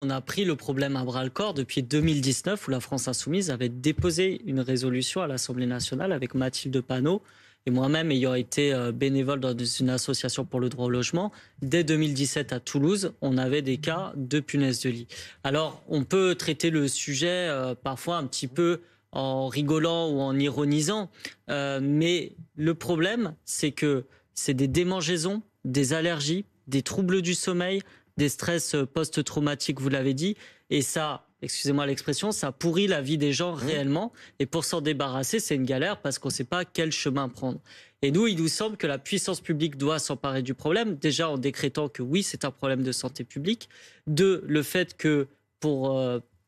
On a pris le problème à bras-le-corps depuis 2019 où la France Insoumise avait déposé une résolution à l'Assemblée nationale avec Mathilde Panot et moi-même ayant été bénévole dans une association pour le droit au logement. Dès 2017 à Toulouse, on avait des cas de punaises de lit. Alors, on peut traiter le sujet parfois un petit peu en rigolant ou en ironisant, mais le problème, c'est que c'est des démangeaisons, des allergies, des troubles du sommeil, des stress post-traumatiques, vous l'avez dit, et ça, excusez-moi l'expression, ça pourrit la vie des gens réellement, et pour s'en débarrasser, c'est une galère parce qu'on ne sait pas quel chemin prendre. Et nous, il nous semble que la puissance publique doit s'emparer du problème, déjà en décrétant que oui, c'est un problème de santé publique, deux, le fait que pour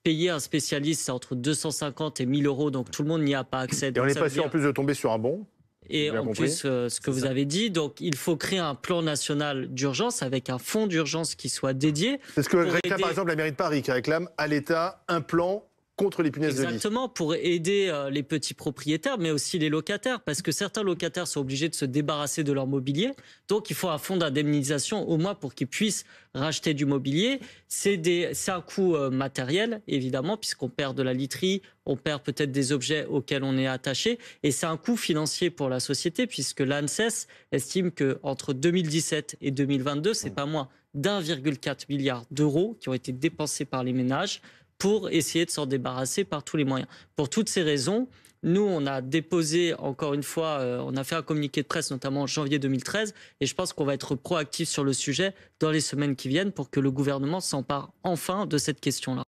payer un spécialiste, c'est entre 250 et 1000 euros, donc tout le monde n'y a pas accès. Et Donc on n'est ça pas veut sûr dire... en plus de tomber sur un bon. Et Bien en compris. plus, ce que vous avez dit, donc il faut créer un plan national d'urgence avec un fonds d'urgence qui soit dédié. C'est ce que réclame aider... par exemple la mairie de Paris, qui réclame à l'État un plan contre les punaises de lit. Exactement, pour aider les petits propriétaires, mais aussi les locataires, parce que certains locataires sont obligés de se débarrasser de leur mobilier. Donc, il faut un fonds d'indemnisation au moins pour qu'ils puissent racheter du mobilier. C'est un coût matériel, évidemment, puisqu'on perd de la literie, on perd peut-être des objets auxquels on est attaché. Et c'est un coût financier pour la société, puisque l'ANSES estime qu'entre 2017 et 2022, c'est pas moins d'1,4 milliard d'euros qui ont été dépensés par les ménages pour essayer de s'en débarrasser par tous les moyens. Pour toutes ces raisons, nous, on a déposé, encore une fois, on a fait un communiqué de presse, notamment en janvier 2013, et je pense qu'on va être proactif sur le sujet dans les semaines qui viennent pour que le gouvernement s'empare enfin de cette question-là.